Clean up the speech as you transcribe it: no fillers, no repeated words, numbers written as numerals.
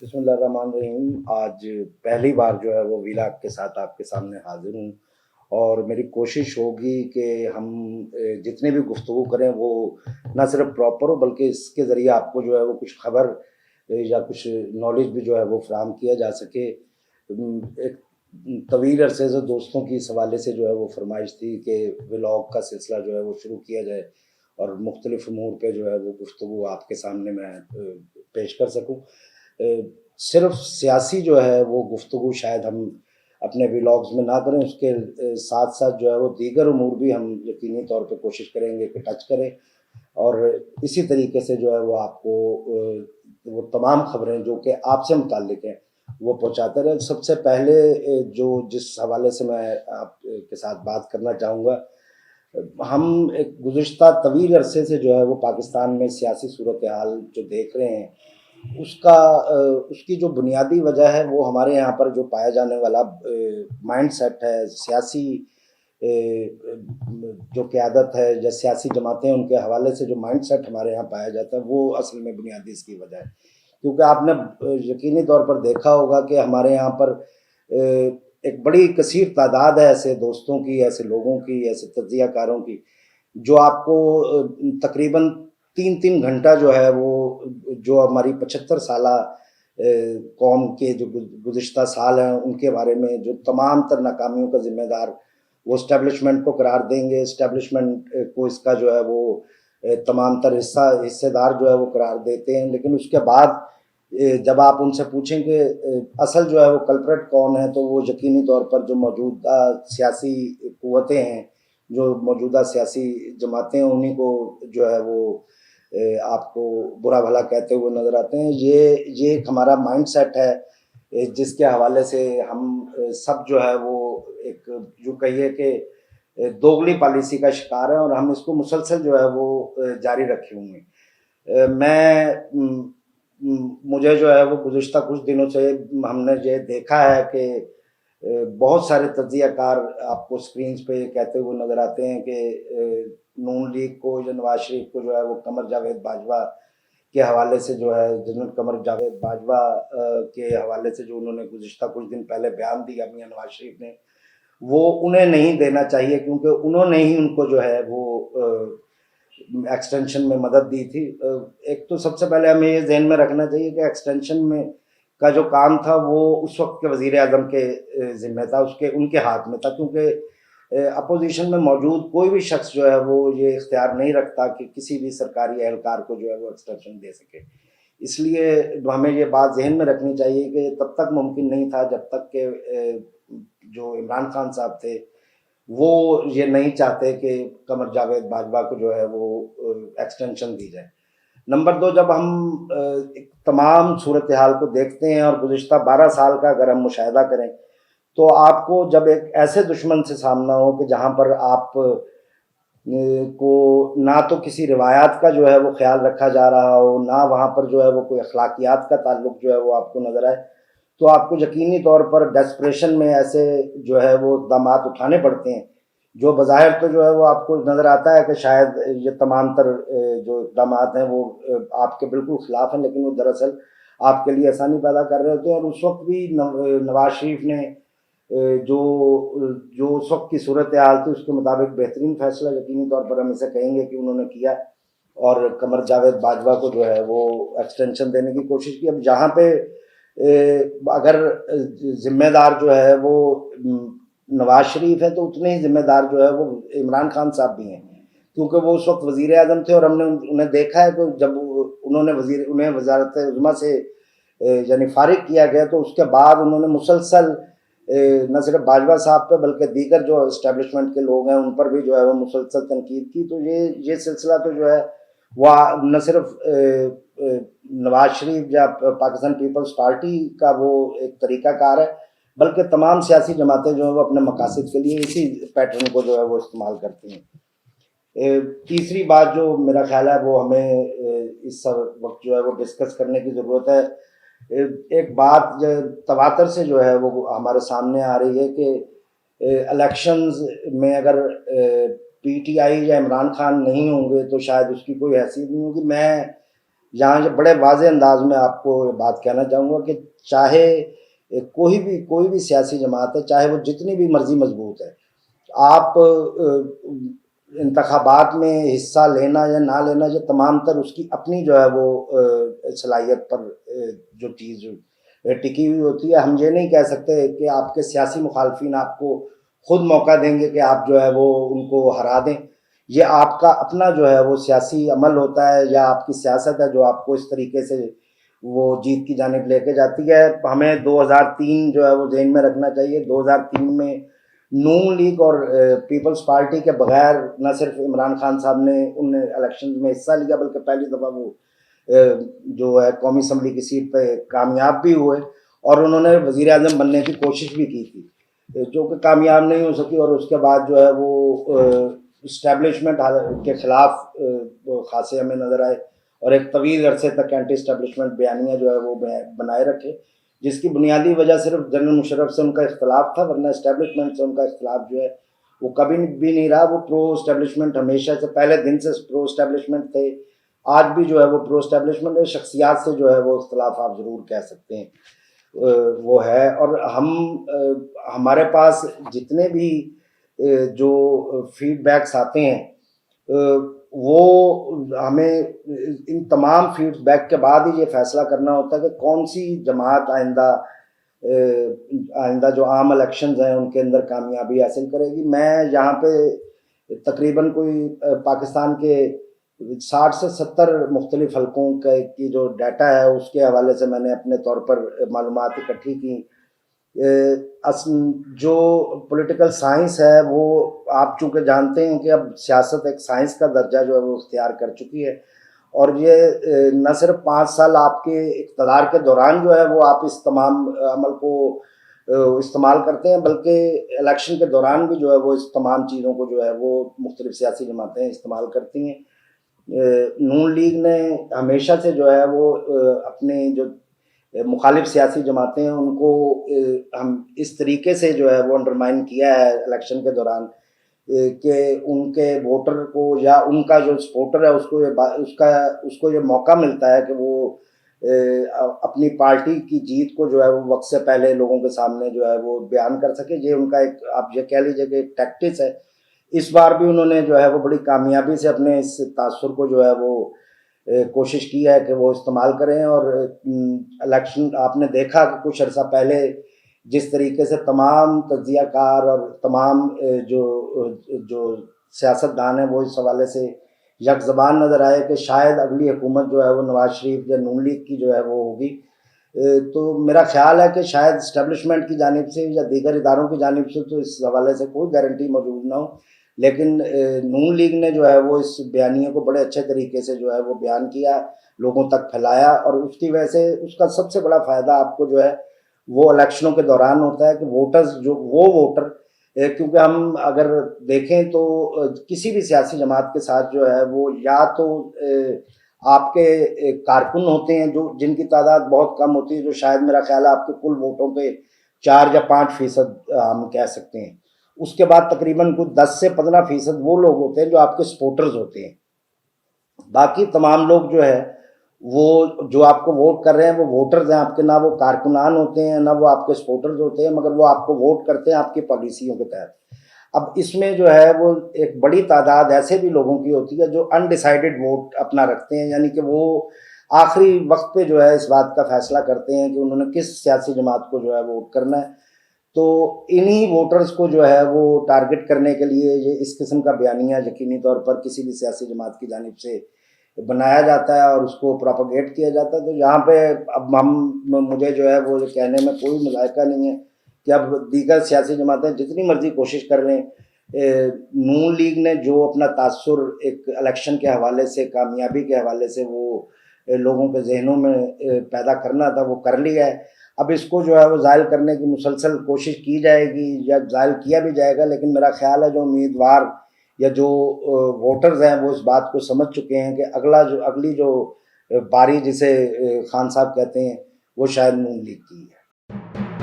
बिस्मिल्लाहिर्रहमानिर्रहीम। आज पहली बार जो है वो व्लॉग के साथ आपके सामने हाज़िर हूँ और मेरी कोशिश होगी कि हम जितनी भी गुफ्तगू करें वो ना सिर्फ प्रॉपर हो बल्कि इसके ज़रिए आपको जो है वो कुछ खबर या कुछ नॉलेज भी जो है वो फ़राहम किया जा सके। एक तवील अरसे से दोस्तों की इस हवाले से जो है वो फ़रमाइश थी कि व्लॉग का सिलसिला जो है वो शुरू किया जाए और मुख्तलिफ़ अमूर पे जो है वो गुफ्तगू आपके सामने मैं पेश कर सकूँ। सिर्फ सियासी जो है वो गुफ्तगू शायद हम अपने व्लॉग्स में ना करें, उसके साथ साथ जो है वो दीगर अमूर भी हम यकीनी तौर पे कोशिश करेंगे कि टच करें और इसी तरीके से जो है वो आपको वो तमाम खबरें जो कि आपसे मुताल्लिक हैं वो पहुँचाते रहें। सबसे पहले जो जिस हवाले से मैं आप के साथ बात करना चाहूँगा, हम एक गुज़िश्ता तवील अरसे से जो है वो पाकिस्तान में सियासी सूरत हाल जो देख रहे हैं, उसकी जो बुनियादी वजह है वो हमारे यहाँ पर जो पाया जाने वाला माइंड सेट है, सियासी जो क़यादत है या सियासी जमातें उनके हवाले से जो माइंड सेट हमारे यहाँ पाया जाता है वो असल में बुनियादी इसकी वजह है। क्योंकि आपने यकीनी तौर पर देखा होगा कि हमारे यहाँ पर एक बड़ी कसीर तादाद है ऐसे दोस्तों की, ऐसे लोगों की, ऐसे तज्ज़ियाकारों की जो आपको तकरीबन 3-3 घंटा जो है वो जो हमारी 75 साला कौम के जो गुज़िश्ता साल हैं उनके बारे में जो तमाम तर नाकामियों का ज़िम्मेदार वो एस्टेब्लिशमेंट को करार देंगे, एस्टेब्लिशमेंट को इसका जो है वो तमाम तर हिस्सेदार जो है वो करार देते हैं। लेकिन उसके बाद जब आप उनसे पूछें कि असल जो है वो कल्प्रेट कौन है, तो वो यकीनी तौर पर जो मौजूदा सियासी क़ुव्वतें हैं, जो मौजूदा सियासी जमातें हैं, उन्हीं को जो है वो आपको बुरा भला कहते हुए नज़र आते हैं। ये एक हमारा माइंड सेट है जिसके हवाले से हम सब जो है वो एक यूँ कहिए कि दोगली पॉलिसी का शिकार है और हम इसको मुसलसल जो है वो जारी रखे हुए हैं। मुझे जो है वो गुज़िश्ता कुछ दिनों से हमने ये देखा है कि बहुत सारे तज्ज़ियाकार आपको स्क्रीन्स पे कहते हुए नज़र आते हैं कि नून लीग को या नवाज शरीफ को जो है वो कमर जावेद बाजवा के हवाले से जो है जनरल कमर जावेद बाजवा के हवाले से जो उन्होंने गुज़िश्ता कुछ दिन पहले बयान दिया मियां नवाज शरीफ ने, वो उन्हें नहीं देना चाहिए क्योंकि उन्होंने ही उनको जो है वो एक्सटेंशन में मदद दी थी। एक तो सबसे पहले हमें ये ज़हन में रखना चाहिए कि एक्सटेंशन में का जो काम था वो उस वक्त के वज़ीर आज़म के ज़िम्मे था, उसके उनके हाथ में था, क्योंकि अपोजिशन में मौजूद कोई भी शख्स जो है वो ये इख्तियार नहीं रखता कि किसी भी सरकारी एहलकार को जो है वो एक्सटेंशन दे सके। इसलिए हमें ये बात ज़हन में रखनी चाहिए कि तब तक मुमकिन नहीं था जब तक कि जो इमरान खान साहब थे वो ये नहीं चाहते कि कमर जावेद बाजवा को जो है वो एक्सटेंशन दी जाए। नंबर 2, जब हम तमाम सूरत हाल को देखते हैं और गुज़िश्ता 12 साल का अगर हम मुशाहिदा करें, तो आपको जब एक ऐसे दुश्मन से सामना हो कि जहाँ पर आप को ना तो किसी रिवायात का जो है वो ख्याल रखा जा रहा हो, ना वहाँ पर जो है वो कोई अखलाकियात का ताल्लुक जो है वो आपको नज़र आए, तो आपको यकीनी तौर पर डेस्परेशन में ऐसे जो है वो इक़दामात उठाने पड़ते हैं, जो बज़ाहिर तो जो है वो आपको नज़र आता है कि शायद ये तमाम तर जो इक़दामात हैं वो आपके बिल्कुल ख़िलाफ़ हैं, लेकिन वो दरअसल आपके लिए आसानी पैदा कर रहे होते हैं। और उस वक्त भी नवाज शरीफ ने जो जो उस वक्त की सूरत हाल थी उसके मुताबिक बेहतरीन फ़ैसला यकीनी तौर पर हम इसे कहेंगे कि उन्होंने किया और कमर जावेद बाजवा को जो है वो एक्सटेंशन देने की कोशिश की। अब जहाँ पे अगर ज़िम्मेदार जो है वो नवाज शरीफ है, तो उतने ही ज़िम्मेदार जो है वो इमरान खान साहब भी हैं, क्योंकि वो उस वक्त वज़ीर आज़म थे और हमने उन्हें देखा है कि जब उन्हें वज़ारत उज़्मा से यानी फ़ारिग किया गया, तो उसके बाद उन्होंने मुसलसल न सिर्फ बाजवा साहब पे बल्कि दीगर जो इस्टेब्लिशमेंट के लोग हैं उन पर भी जो है वो मुसलसल तनकीद की। तो ये सिलसिला तो जो है वह न सिर्फ नवाज शरीफ या पाकिस्तान पीपल्स पार्टी का वो एक तरीक़ाकार है, बल्कि तमाम सियासी जमातें जो है वो अपने मकासद के लिए इसी पैटर्न को जो है वो इस्तेमाल करती हैं। तीसरी बात जो मेरा ख्याल है वो हमें इस वक्त जो है वो डिस्कस करने की ज़रूरत है। एक बात जो तवातर से जो है वो हमारे सामने आ रही है कि इलेक्शंस में अगर पीटीआई या इमरान खान नहीं होंगे तो शायद उसकी कोई हैसियत नहीं होगी। मैं یہاں جو بڑے واضح انداز میں آپ کو بات کہنا چاہوں گا کہ چاہے کوئی بھی سیاسی جماعت ہے، چاہے وہ جتنی بھی مرضی مضبوط ہے، آپ انتخابات میں حصہ لینا یا نہ لینا، یہ تمام تر اس کی اپنی جو ہے وہ صلاحیت پر جو چیز ٹکی ہوئی ہوتی ہے۔ ہم یہ نہیں کہہ سکتے کہ آپ کے سیاسی مخالفین آپ کو خود موقع دیں گے کہ آپ جو ہے وہ ان کو ہرا دیں۔ یہ آپ کا اپنا جو ہے وہ سیاسی عمل ہوتا ہے یا آپ کی سیاست ہے جو آپ کو اس طریقے سے وہ جیت کی جانب لے کے جاتی ہے۔ ہمیں 2003 جو ہے وہ ذہن میں رکھنا چاہیے۔ 2003 میں نون لیگ اور پیپلز پارٹی کے بغیر نہ صرف عمران خان صاحب نے ان الیکشن میں حصہ لیا، بلکہ پہلی دفعہ وہ جو ہے قومی اسمبلی کی سیٹ پہ کامیاب بھی ہوئے، اور انہوں نے وزیر اعظم بننے کی کوشش بھی کی تھی، جو کہ کامیاب نہیں ہو سکی، اور اس کے بعد جو ہے وہ اسٹیبلشمنٹ کے خلاف خاصے ہمیں نظر آئے، اور ایک طویل عرصے تک اینٹی اسٹیبلشمنٹ بیانیہ جو ہے وہ بنائے رکھے، جس کی بنیادی وجہ صرف جنرل مشرف سے ان کا اختلاف تھا، ورنہ اسٹیبلشمنٹ سے ان کا اختلاف جو ہے وہ کبھی بھی نہیں رہا۔ وہ پرو اسٹیبلشمنٹ ہمیشہ سے، پہلے دن سے پرو اسٹیبلشمنٹ تھے، آج بھی جو ہے وہ پرو اسٹیبلشمنٹ ہے۔ شخصیات سے جو ہے وہ اختلاف آپ ضرور کہہ سکتے ہیں وہ ہے، اور ہمارے پاس جتنے بھی جو فیڈ بیکس آتے ہیں وہ ہمیں ان تمام فیڈ بیک کے بعد ہی یہ فیصلہ کرنا ہوتا ہے کہ کون سی جماعت آئندہ جو عام الیکشنز ہیں ان کے اندر کامیابی حاصل کرے گی۔ میں یہاں پہ تقریباً کوئی پاکستان کے 60 سے 70 مختلف حلقوں کی جو ڈیٹا ہے اس کے حوالے سے میں نے اپنے طور پر معلومات اکٹھی کی۔ جو پولیٹیکل سائنس ہے وہ آپ چونکہ جانتے ہیں کہ اب سیاست ایک سائنس کا درجہ جو ہے وہ اختیار کر چکی ہے، اور یہ نہ صرف 5 سال آپ کے اقتدار کے دوران جو ہے وہ آپ اس تمام عمل کو استعمال کرتے ہیں، بلکہ الیکشن کے دوران بھی جو ہے وہ اس تمام چیزوں کو جو ہے وہ مختلف سیاسی جماعتیں استعمال کرتی ہیں۔ نون لیگ نے ہمیشہ سے جو ہے وہ اپنے جو مخالف سیاسی جماعتیں ہیں ان کو ہم اس طریقے سے جو ہے وہ انڈرمائن کیا ہے الیکشن کے دوران کہ ان کے ووٹر کو یا ان کا جو سپورٹر ہے اس کو یہ موقع ملتا ہے کہ وہ اپنی پارٹی کی جیت کو جو ہے وہ وقت سے پہلے لوگوں کے سامنے جو ہے وہ بیان کر سکے۔ یہ ان کا ایک، آپ یہ کہہ لیجیے کہ ایک ٹیکٹکس ہے۔ اس بار بھی انہوں نے جو ہے وہ بڑی کامیابی سے اپنے اس تاثر کو جو ہے وہ کوشش کی ہے کہ وہ استعمال کریں، اور الیکشن آپ نے دیکھا کہ کچھ عرصہ پہلے جس طریقے سے تمام تجزیہ کار اور تمام جو سیاستدان ہیں وہ اس حوالے سے یک زبان نظر آئے کہ شاید اگلی حکومت جو ہے وہ نواز شریف یا نون لیگ کی جو ہے وہ ہوگی۔ تو میرا خیال ہے کہ شاید اسٹیبلشمنٹ کی جانب سے یا دیگر اداروں کی جانب سے تو اس حوالے سے کوئی گارنٹی موجود نہ ہو، لیکن نون لیگ نے جو ہے وہ اس بیانیے کو بڑے اچھے طریقے سے جو ہے وہ بیان کیا، لوگوں تک پھیلایا، اور اس کی وجہ سے اس کا سب سے بڑا فائدہ آپ کو جو ہے وہ الیکشنوں کے دوران ہوتا ہے کہ ووٹر کیونکہ ہم اگر دیکھیں تو کسی بھی سیاسی جماعت کے ساتھ جو ہے وہ یا تو آپ کے کارکن ہوتے ہیں جن کی تعداد بہت کم ہوتی ہے، جو شاید میرا خیال ہے آپ کے کل ووٹوں پہ 4 یا 5% ہم کہہ سکتے ہیں۔ اس کے بعد تقریباً کچھ 10 سے 15% وہ لوگ ہوتے ہیں جو آپ کے سپورٹرز ہوتے ہیں۔ باقی تمام لوگ جو ہے وہ جو آپ کو ووٹ کر رہے ہیں وہ ووٹرز ہیں آپ کے، نہ وہ کارکنان ہوتے ہیں نہ وہ آپ کے سپورٹرز ہوتے ہیں، مگر وہ آپ کو ووٹ کرتے ہیں آپ کی پالیسیوں کے تحت۔ اب اس میں جو ہے وہ ایک بڑی تعداد ایسے بھی لوگوں کی ہوتی ہے جو انڈیسائیڈڈ ووٹ اپنا رکھتے ہیں، یعنی کہ وہ آخری وقت پہ جو ہے اس بات کا فیصلہ کرتے ہیں کہ انہوں نے کس سیاسی جماعت کو جو ہے ووٹ کرنا ہے۔ تو انہی ووٹرز کو جو ہے وہ ٹارگٹ کرنے کے لیے یہ اس قسم کا بیانیہ یقینی طور پر کسی بھی سیاسی جماعت کی جانب سے بنایا جاتا ہے اور اس کو پروپیگیٹ کیا جاتا ہے۔ تو یہاں پہ اب مجھے جو ہے وہ کہنے میں کوئی مذائقہ نہیں ہے کہ اب دیگر سیاسی جماعتیں جتنی مرضی کوشش کر لیں، نون لیگ نے جو اپنا تاثر ایک الیکشن کے حوالے سے، کامیابی کے حوالے سے وہ لوگوں کے ذہنوں میں پیدا کرنا تھا وہ کر لیا ہے۔ اب اس کو جو ہے وہ زائل کرنے کی مسلسل کوشش کی جائے گی یا زائل کیا بھی جائے گا، لیکن میرا خیال ہے جو امیدوار یا جو ووٹرز ہیں وہ اس بات کو سمجھ چکے ہیں کہ اگلی جو باری جسے خان صاحب کہتے ہیں وہ شاید نون لیگ کی ہے۔